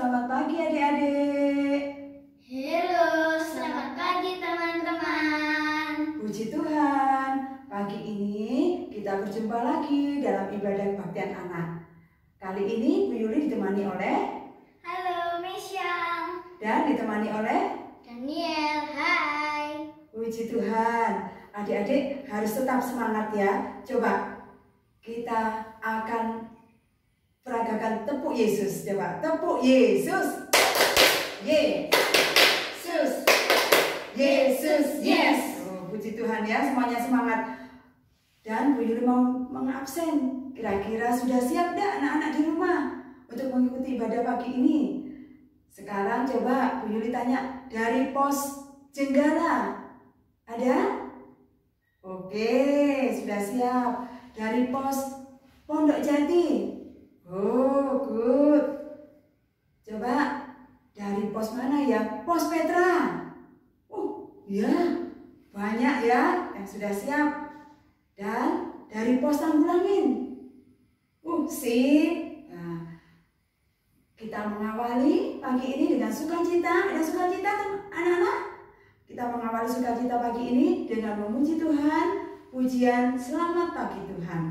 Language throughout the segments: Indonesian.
selamat pagi adik-adik. Halo, selamat pagi teman-teman. Puji Tuhan, pagi ini kita berjumpa lagi dalam ibadah kebaktian anak. Kali ini Bu Yuli ditemani oleh Halo, Michelle. dan ditemani oleh Daniel, hai. Puji Tuhan, adik-adik harus tetap semangat ya. Coba kita akan peragakan tepuk Yesus. Coba tepuk Yesus. Yesus. Yesus. Yes. Oh, puji Tuhan ya, semuanya semangat. Dan Bu Yuli mau mengabsen. Kira-kira sudah siap enggak anak-anak di rumah untuk mengikuti ibadah pagi ini? Sekarang coba Bu Yuli tanya dari pos Jenggala. Ada? Oke, sudah siap. Dari pos Pondok Jati. Oh, good. Coba dari pos mana ya? Pos Petra. Ya, banyak ya yang sudah siap. Dan dari pos Tanggulangin. Sip. Nah, kita mengawali pagi ini dengan sukacita. Ada sukacita anak-anak? Kita mengawali sukacita pagi ini dengan memuji Tuhan. Pujian selamat pagi Tuhan.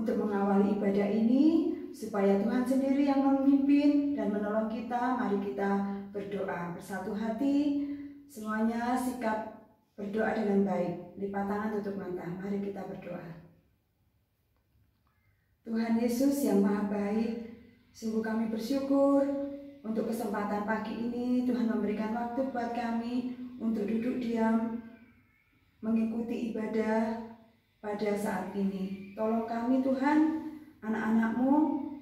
Untuk mengawali ibadah ini, supaya Tuhan sendiri yang memimpin dan menolong kita, mari kita berdoa bersatu hati. Semuanya sikap berdoa dengan baik. Lipat tangan, tutup mata. Mari kita berdoa. Tuhan Yesus yang Maha Baik, sungguh kami bersyukur untuk kesempatan pagi ini. Tuhan memberikan waktu buat kami untuk duduk diam, mengikuti ibadah pada saat ini. Tolong kami Tuhan, anak-anak-Mu,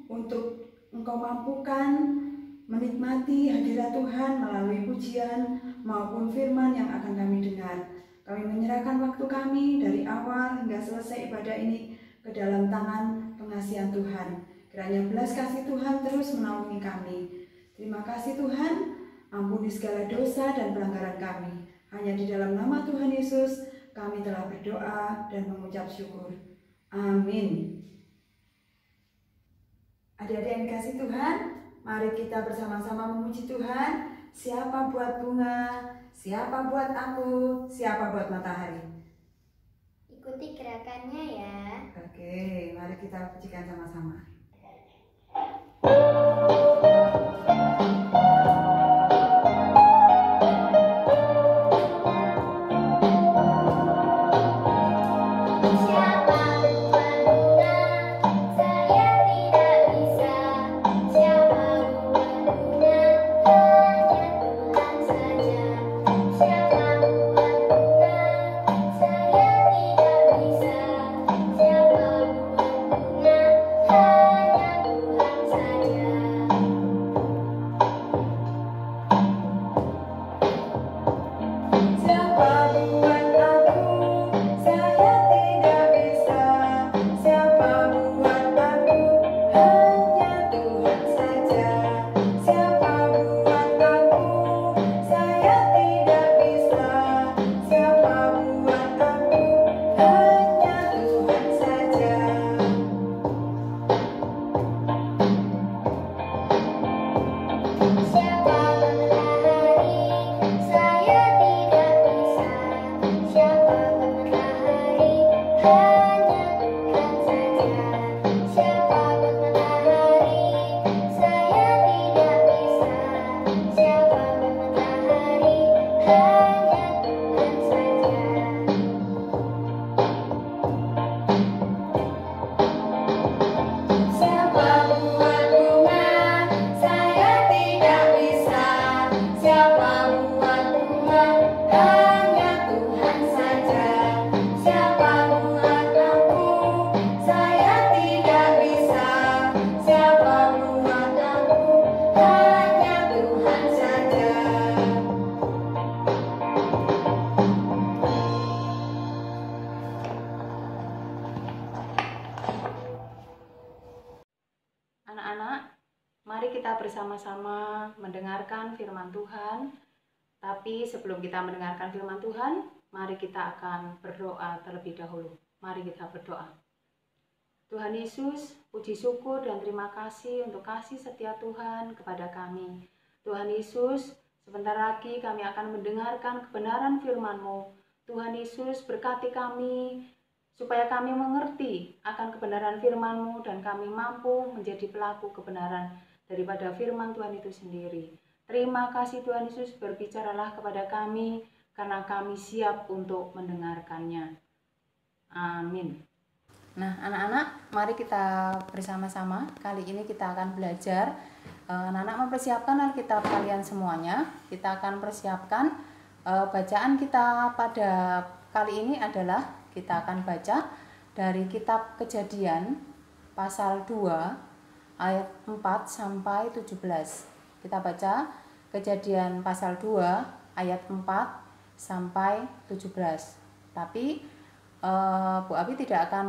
untuk Engkau mampukan menikmati hadirat Tuhan melalui pujian maupun firman yang akan kami dengar. Kami menyerahkan waktu kami dari awal hingga selesai ibadah ini ke dalam tangan pengasihan Tuhan. Kiranya belas kasih Tuhan terus menaungi kami. Terima kasih Tuhan, ampuni segala dosa dan pelanggaran kami. Hanya di dalam nama Tuhan Yesus kami telah berdoa dan mengucap syukur. Amin. Adik-adik yang dikasih Tuhan, mari kita bersama-sama memuji Tuhan. Siapa buat bunga, siapa buat aku, siapa buat matahari. Ikuti gerakannya ya. Oke, mari kita pujikan sama-sama. Hai. Anak-anak, mari kita bersama-sama mendengarkan firman Tuhan. Tapi sebelum kita mendengarkan firman Tuhan, mari kita akan berdoa terlebih dahulu. Mari kita berdoa. Tuhan Yesus, puji syukur dan terima kasih untuk kasih setia Tuhan kepada kami. Tuhan Yesus, sebentar lagi kami akan mendengarkan kebenaran firman-Mu. Tuhan Yesus, berkati kami supaya kami mengerti akan kebenaran firman-Mu dan kami mampu menjadi pelaku kebenaran daripada firman Tuhan itu sendiri. Terima kasih Tuhan Yesus, berbicaralah kepada kami karena kami siap untuk mendengarkannya. Amin. Nah, anak-anak, mari kita bersama-sama. Kali ini kita akan belajar. Anak-anak mempersiapkan Alkitab kalian semuanya. Kita akan persiapkan bacaan kita pada kali ini adalah kita akan baca dari kitab Kejadian pasal 2 ayat 4 sampai 17. Kita baca Kejadian pasal 2 ayat 4 sampai 17. Tapi Bu Abi tidak akan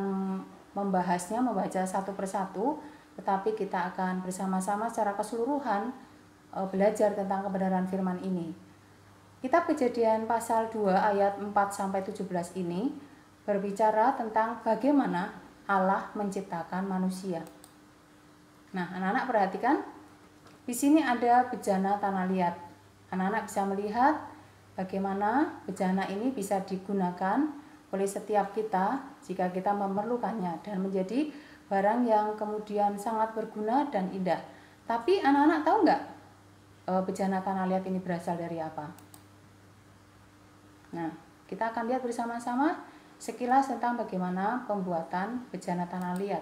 membahasnya, membaca satu persatu, tetapi kita akan bersama-sama secara keseluruhan belajar tentang kebenaran firman ini. Kitab Kejadian pasal 2 ayat 4 sampai 17 ini berbicara tentang bagaimana Allah menciptakan manusia. Nah, anak-anak perhatikan, di sini ada bejana tanah liat. Anak-anak bisa melihat bagaimana bejana ini bisa digunakan oleh setiap kita jika kita memerlukannya dan menjadi barang yang kemudian sangat berguna dan indah. Tapi anak-anak tahu nggak bejana tanah liat ini berasal dari apa? Nah, kita akan lihat bersama-sama sekilas tentang bagaimana pembuatan bejana tanah liat.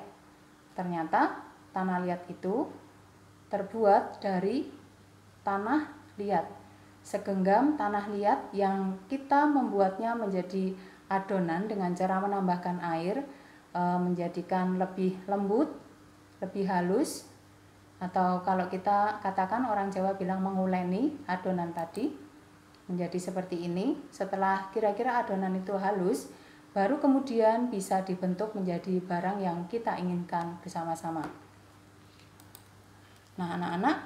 Ternyata tanah liat itu terbuat dari tanah liat, segenggam tanah liat yang kita membuatnya menjadi adonan dengan cara menambahkan air, menjadikan lebih lembut, lebih halus, atau kalau kita katakan orang Jawa bilang menguleni adonan tadi menjadi seperti ini. Setelah kira-kira adonan itu halus, baru kemudian bisa dibentuk menjadi barang yang kita inginkan bersama-sama. Nah, anak-anak,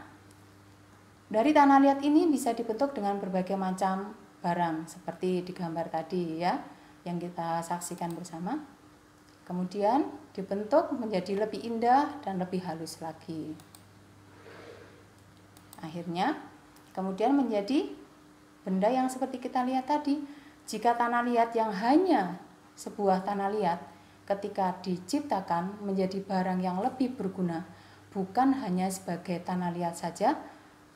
dari tanah liat ini bisa dibentuk dengan berbagai macam barang seperti di gambar tadi ya, yang kita saksikan bersama. Kemudian dibentuk menjadi lebih indah dan lebih halus lagi. Akhirnya kemudian menjadi benda yang seperti kita lihat tadi. Jika tanah liat yang hanya sebuah tanah liat ketika diciptakan menjadi barang yang lebih berguna, bukan hanya sebagai tanah liat saja,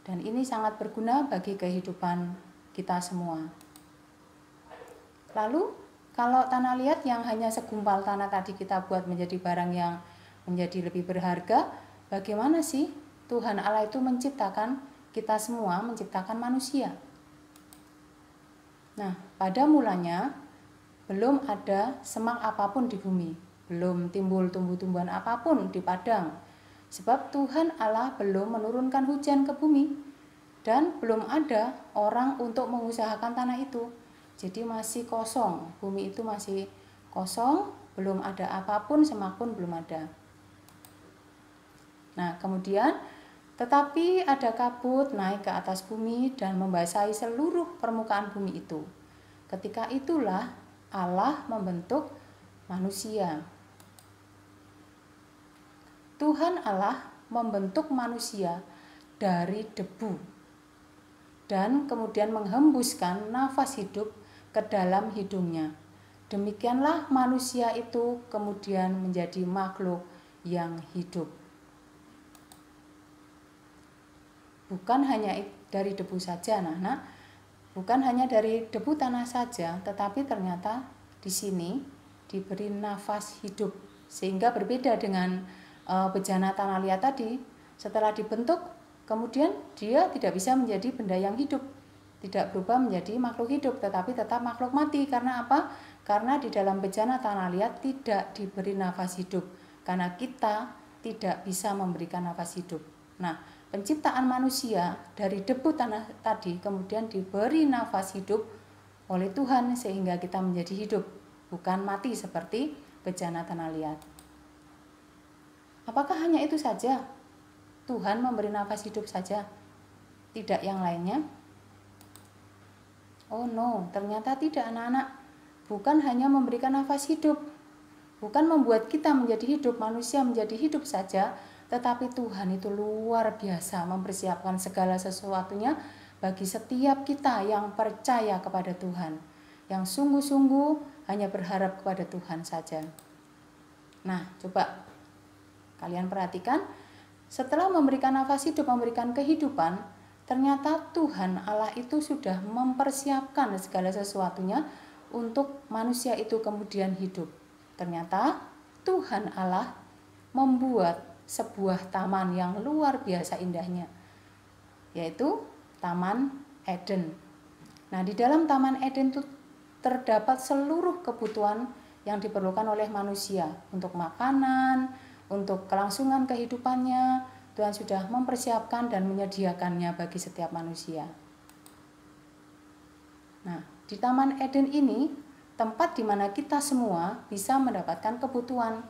dan ini sangat berguna bagi kehidupan kita semua. Lalu kalau tanah liat yang hanya segumpal tanah tadi kita buat menjadi barang yang menjadi lebih berharga, bagaimana sih Tuhan Allah itu menciptakan kita semua, menciptakan manusia? Nah, pada mulanya belum ada semak apapun di bumi, belum timbul tumbuh-tumbuhan apapun di padang, sebab Tuhan Allah belum menurunkan hujan ke bumi dan belum ada orang untuk mengusahakan tanah itu. Jadi masih kosong, bumi itu masih kosong, belum ada apapun, semak pun belum ada. Nah, kemudian tetapi ada kabut naik ke atas bumi dan membasahi seluruh permukaan bumi itu. Ketika itulah Allah membentuk manusia. Tuhan Allah membentuk manusia dari debu dan kemudian menghembuskan nafas hidup ke dalam hidungnya. Demikianlah manusia itu kemudian menjadi makhluk yang hidup. Bukan hanya dari debu saja, bukan hanya dari debu tanah saja, tetapi ternyata di sini diberi nafas hidup, sehingga berbeda dengan bejana tanah liat tadi. Setelah dibentuk, kemudian dia tidak bisa menjadi benda yang hidup, tidak berubah menjadi makhluk hidup, tetapi tetap makhluk mati. Karena apa? Karena di dalam bejana tanah liat tidak diberi nafas hidup, karena kita tidak bisa memberikan nafas hidup. Nah, penciptaan manusia dari debu tanah tadi kemudian diberi nafas hidup oleh Tuhan sehingga kita menjadi hidup, bukan mati seperti bejana tanah liat. Apakah hanya itu saja? Tuhan memberi nafas hidup saja, tidak yang lainnya? Oh no, ternyata tidak anak-anak. Bukan hanya memberikan nafas hidup, bukan membuat kita menjadi hidup, manusia menjadi hidup saja, tetapi Tuhan itu luar biasa mempersiapkan segala sesuatunya bagi setiap kita yang percaya kepada Tuhan, yang sungguh-sungguh hanya berharap kepada Tuhan saja. Nah, coba kalian perhatikan, setelah memberikan nafas hidup, memberikan kehidupan, ternyata Tuhan Allah itu sudah mempersiapkan segala sesuatunya untuk manusia itu kemudian hidup. Ternyata Tuhan Allah membuat sebuah taman yang luar biasa indahnya, yaitu Taman Eden. Nah, di dalam Taman Eden itu terdapat seluruh kebutuhan yang diperlukan oleh manusia untuk makanan, untuk kelangsungan kehidupannya. Tuhan sudah mempersiapkan dan menyediakannya bagi setiap manusia. Nah, di Taman Eden ini tempat di mana kita semua bisa mendapatkan kebutuhan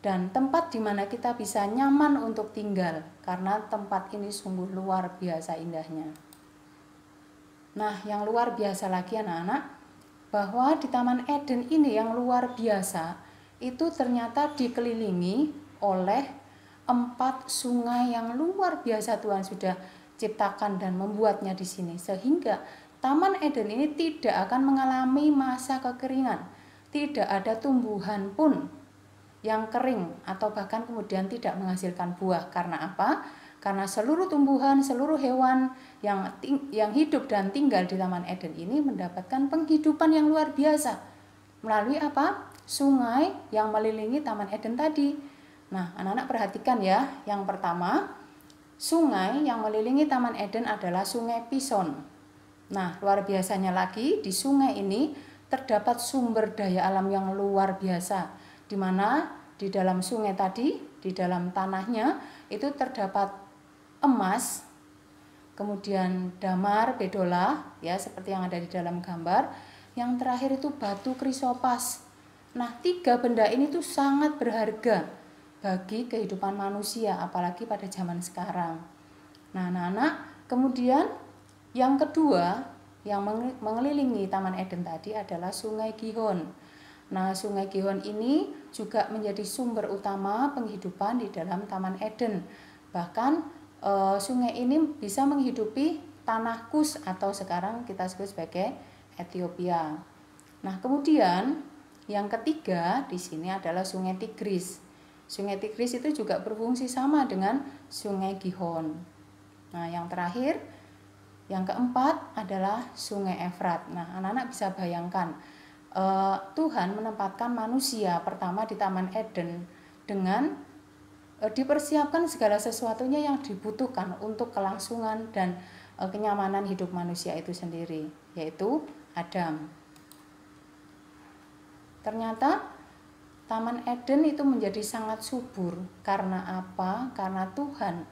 dan tempat di mana kita bisa nyaman untuk tinggal, karena tempat ini sungguh luar biasa indahnya. Nah, yang luar biasa lagi anak-anak, bahwa di Taman Eden ini yang luar biasa itu ternyata dikelilingi oleh 4 sungai yang luar biasa Tuhan sudah ciptakan dan membuatnya di sini, sehingga Taman Eden ini tidak akan mengalami masa kekeringan, tidak ada tumbuhan pun yang kering atau bahkan kemudian tidak menghasilkan buah. Karena apa? Karena seluruh tumbuhan, seluruh hewan yang hidup dan tinggal di Taman Eden ini mendapatkan penghidupan yang luar biasa melalui apa? Sungai yang melilingi Taman Eden tadi. Nah, anak-anak perhatikan ya. Yang pertama, sungai yang melilingi Taman Eden adalah Sungai Pison. Nah, luar biasanya lagi, di sungai ini terdapat sumber daya alam yang luar biasa, di mana di dalam sungai tadi, di dalam tanahnya itu terdapat emas, kemudian damar, bedola, ya seperti yang ada di dalam gambar. Yang terakhir itu batu krisopas. Nah, 3 benda ini tuh sangat berharga bagi kehidupan manusia, apalagi pada zaman sekarang. Nah, anak-anak, kemudian yang kedua yang mengelilingi Taman Eden tadi adalah Sungai Gihon. Nah, Sungai Gihon ini juga menjadi sumber utama penghidupan di dalam Taman Eden. Bahkan sungai ini bisa menghidupi tanah Kus atau sekarang kita sebut sebagai Ethiopia. Nah, kemudian yang ketiga di sini adalah Sungai Tigris. Sungai Tigris itu juga berfungsi sama dengan Sungai Gihon. Nah, yang terakhir, yang keempat adalah Sungai Efrat. Nah, anak-anak bisa bayangkan, Tuhan menempatkan manusia pertama di Taman Eden dengan dipersiapkan segala sesuatunya yang dibutuhkan untuk kelangsungan dan kenyamanan hidup manusia itu sendiri, yaitu Adam. Ternyata Taman Eden itu menjadi sangat subur. Karena apa? Karena Tuhan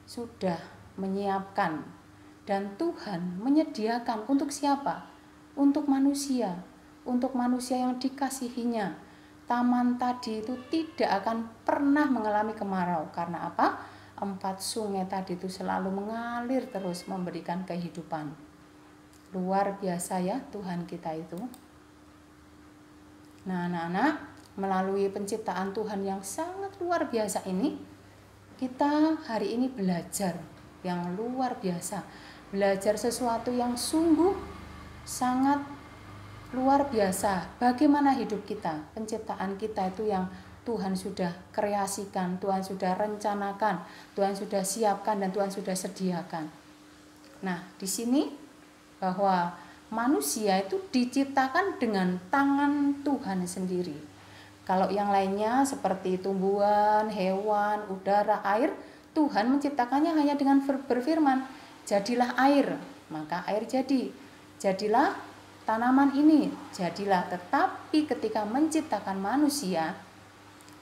sudah menyiapkan dan Tuhan menyediakan untuk siapa? Untuk manusia yang dikasihinya. Taman tadi itu tidak akan pernah mengalami kemarau. Karena apa? 4 sungai tadi itu selalu mengalir terus memberikan kehidupan. Luar biasa ya Tuhan kita itu. Nah, anak-anak, melalui penciptaan Tuhan yang sangat luar biasa ini, kita hari ini belajar yang luar biasa. Belajar sesuatu yang sungguh sangat luar biasa. Bagaimana hidup kita, penciptaan kita itu yang Tuhan sudah kreasikan, Tuhan sudah rencanakan, Tuhan sudah siapkan dan Tuhan sudah sediakan. Nah, di sini bahwa manusia itu diciptakan dengan tangan Tuhan sendiri. Kalau yang lainnya seperti tumbuhan, hewan, udara, air, Tuhan menciptakannya hanya dengan berfirman, jadilah air, maka air jadi. Jadilah tanaman ini, jadilah. Tetapi ketika menciptakan manusia,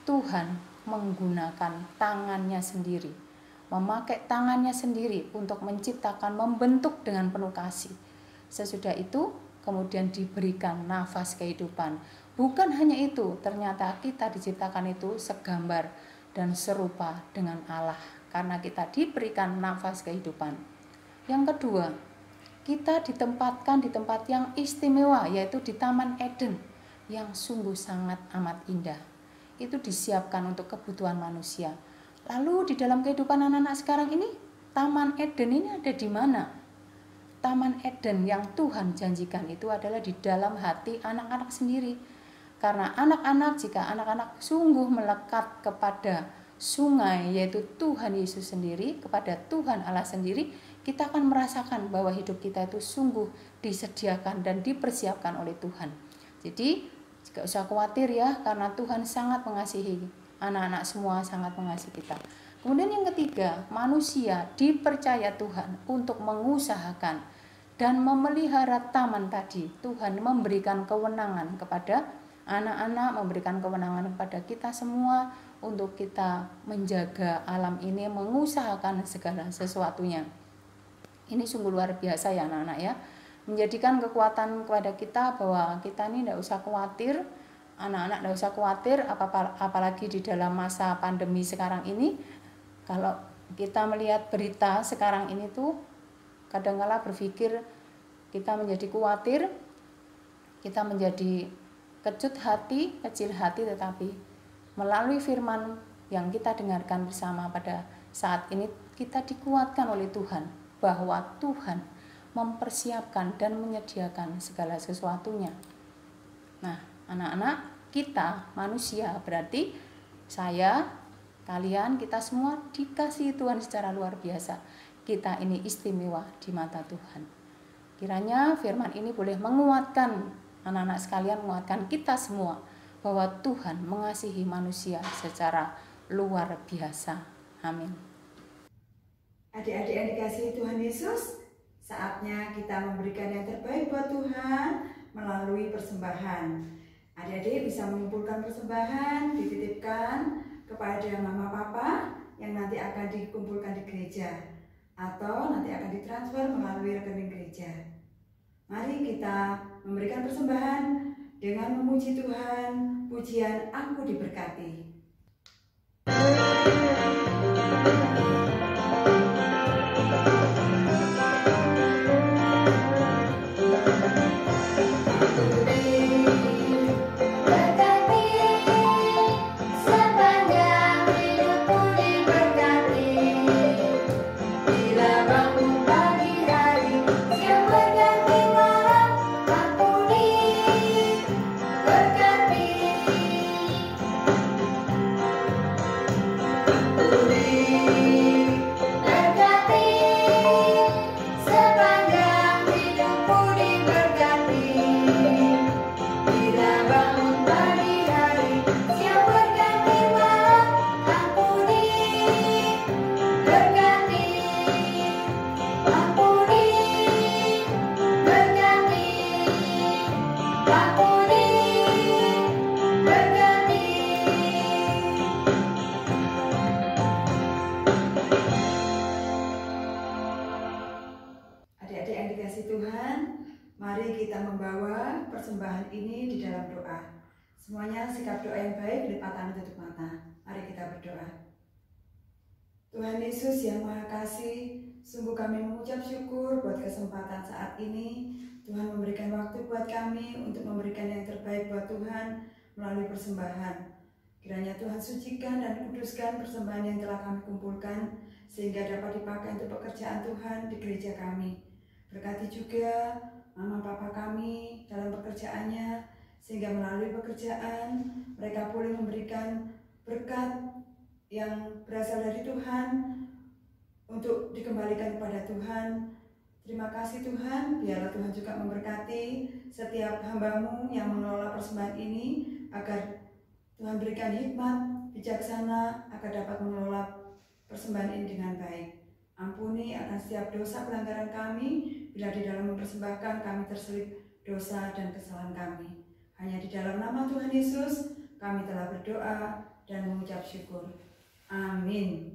Tuhan menggunakan tangannya sendiri, memakai tangannya sendiri untuk menciptakan, membentuk dengan penuh kasih. Sesudah itu kemudian diberikan nafas kehidupan. Bukan hanya itu, ternyata kita diciptakan itu segambar dan serupa dengan Allah karena kita diberikan nafas kehidupan. Yang kedua, kita ditempatkan di tempat yang istimewa, yaitu di Taman Eden yang sungguh sangat amat indah. Itu disiapkan untuk kebutuhan manusia. Lalu di dalam kehidupan anak-anak sekarang ini, Taman Eden ini ada di mana? Taman Eden yang Tuhan janjikan itu adalah di dalam hati anak-anak sendiri. Karena jika anak-anak sungguh melekat kepada sungai, yaitu Tuhan Yesus sendiri, kepada Tuhan Allah sendiri, kita akan merasakan bahwa hidup kita itu sungguh disediakan dan dipersiapkan oleh Tuhan. Jadi, gak usah khawatir ya, karena Tuhan sangat mengasihi anak-anak semua, sangat mengasihi kita. Kemudian yang ketiga, manusia dipercaya Tuhan untuk mengusahakan dan memelihara taman tadi. Tuhan memberikan kewenangan kepada anak-anak, memberikan kewenangan kepada kita semua untuk kita menjaga alam ini, mengusahakan segala sesuatunya. Ini sungguh luar biasa ya anak-anak ya. Menjadikan kekuatan kepada kita bahwa kita ini tidak usah khawatir, anak-anak tidak usah khawatir, apalagi di dalam masa pandemi sekarang ini. Kalau kita melihat berita sekarang ini tuh kadang-kala berpikir kita menjadi khawatir, kita menjadi kecil hati, tetapi melalui firman yang kita dengarkan bersama pada saat ini, kita dikuatkan oleh Tuhan bahwa Tuhan mempersiapkan dan menyediakan segala sesuatunya. Nah, anak-anak, kita manusia, berarti saya, kalian, kita semua dikasihi Tuhan secara luar biasa. Kita ini istimewa di mata Tuhan. Kiranya firman ini boleh menguatkan anak-anak sekalian, menguatkan kita semua bahwa Tuhan mengasihi manusia secara luar biasa. Amin. Adik-adik yang dikasihi Tuhan Yesus, saatnya kita memberikan yang terbaik buat Tuhan melalui persembahan. Adik-adik bisa mengumpulkan persembahan, dititipkan kepada mama papa yang nanti akan dikumpulkan di gereja atau nanti akan ditransfer melalui rekening gereja. Mari kita memberikan persembahan dengan memuji Tuhan, pujian Aku Diberkati. Adik-adik yang dikasihi Tuhan, mari kita membawa persembahan ini di dalam doa. Semuanya sikap doa yang baik, lipatan tutup mata. Mari kita berdoa. Tuhan Yesus yang Maha Kasih, sungguh kami mengucap syukur buat kesempatan saat ini. Tuhan memberikan waktu buat kami untuk memberikan yang terbaik buat Tuhan melalui persembahan. Kiranya Tuhan sucikan dan kuduskan persembahan yang telah kami kumpulkan, sehingga dapat dipakai untuk pekerjaan Tuhan di gereja kami. Berkati juga mama papa kami dalam pekerjaannya, sehingga melalui pekerjaan mereka boleh memberikan berkat yang berasal dari Tuhan untuk dikembalikan kepada Tuhan. Terima kasih Tuhan, biarlah Tuhan juga memberkati setiap hamba-Mu yang mengelola persembahan ini, agar Tuhan berikan hikmat, bijaksana, agar dapat mengelola persembahan ini dengan baik. Ampuni akan setiap dosa pelanggaran kami, bila di dalam mempersembahkan kami terselip dosa dan kesalahan kami. Hanya di dalam nama Tuhan Yesus kami telah berdoa dan mengucap syukur. Amin.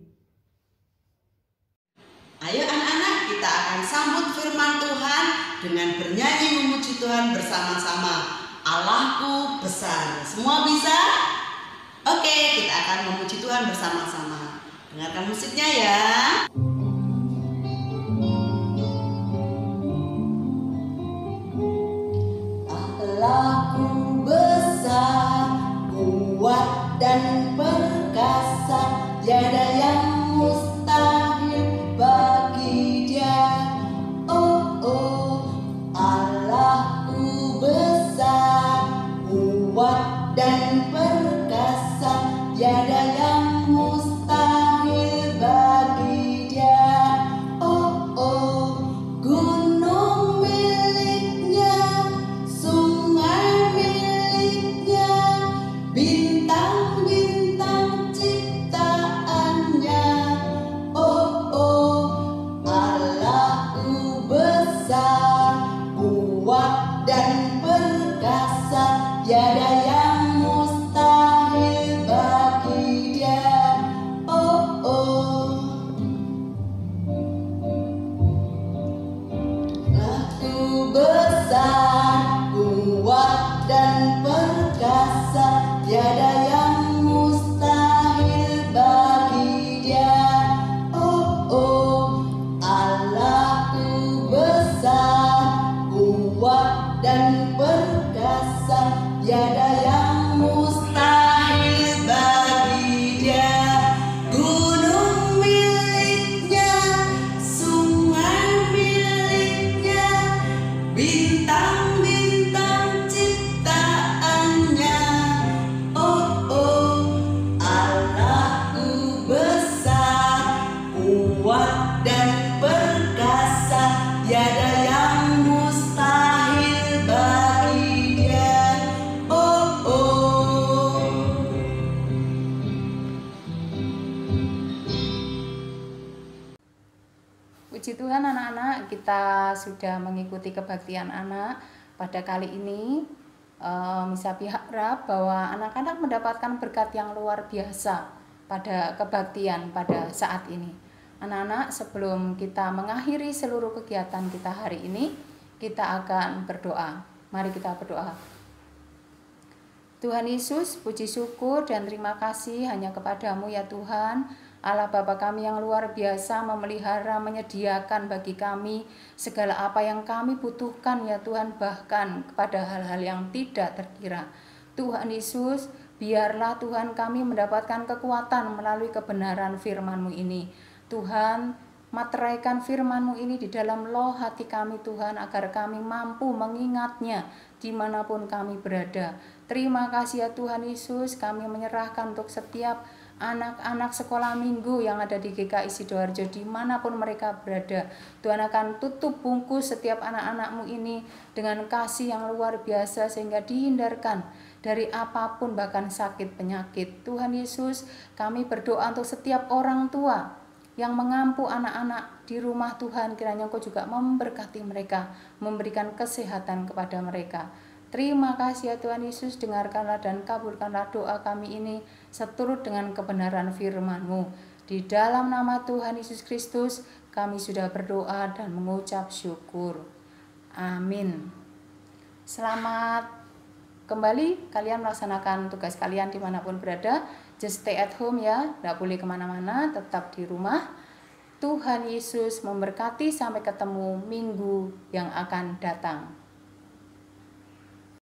Ayo anak-anak, kita akan sambut firman Tuhan dengan bernyanyi memuji Tuhan bersama-sama. Allahku besar. Semua bisa? Oke, kita akan memuji Tuhan bersama-sama. Dengarkan musiknya ya. Allahku besar, kuat dan perkasa, tiada yang mustahil bagi Dia. Oh, oh, Allahku besar, kuat dan perkasa, tiada yang mustahil bagi Dia. Oh, oh, gunung miliknya, sungai miliknya, bintang-bintang ciptaannya. Oh, oh, Allahku besar, kuat dan perkasa, tiada yang mustahil bagi Dia. Oh, oh, Allahku besar, kuat dan perkasa, tiada yang mustahil bagi Dia. Oh, oh, Allahku besar, kuat dan perkasa, tiada yang mustahil bagi Dia. Gunung miliknya, sungai miliknya, bintang-bintang ciptaannya. Oh, oh, Allahku besar, kuat dan perkasa, tiada yang mustahil bagi Dia. Oh, oh. Puji Tuhan anak-anak, kita sudah mengikuti kebaktian anak. Pada kali ini Misabi harap bahwa anak-anak mendapatkan berkat yang luar biasa pada kebaktian pada saat ini. Anak-anak, sebelum kita mengakhiri seluruh kegiatan kita hari ini, kita akan berdoa. Mari kita berdoa. Tuhan Yesus, puji syukur dan terima kasih hanya kepadamu ya Tuhan, Allah Bapa kami yang luar biasa memelihara, menyediakan bagi kami segala apa yang kami butuhkan ya Tuhan, bahkan kepada hal-hal yang tidak terkira. Tuhan Yesus, biarlah Tuhan kami mendapatkan kekuatan melalui kebenaran firman-Mu ini. Tuhan, materaikan firman-Mu ini di dalam loh hati kami Tuhan, agar kami mampu mengingatnya dimanapun kami berada. Terima kasih ya Tuhan Yesus, kami menyerahkan untuk setiap anak-anak sekolah minggu yang ada di GKI Sidoarjo dimanapun mereka berada. Tuhan akan tutup bungkus setiap anak-anak-Mu ini dengan kasih yang luar biasa sehingga dihindarkan dari apapun bahkan sakit penyakit. Tuhan Yesus, kami berdoa untuk setiap orang tua yang mengampu anak-anak di rumah Tuhan, kiranya Engkau juga memberkati mereka, memberikan kesehatan kepada mereka. Terima kasih ya Tuhan Yesus, dengarkanlah dan kabulkanlah doa kami ini seturut dengan kebenaran firman-Mu. Di dalam nama Tuhan Yesus Kristus kami sudah berdoa dan mengucap syukur. Amin. Selamat kembali kalian melaksanakan tugas kalian dimanapun berada. Just stay at home ya, tidak boleh kemana-mana, tetap di rumah. Tuhan Yesus memberkati, sampai ketemu minggu yang akan datang.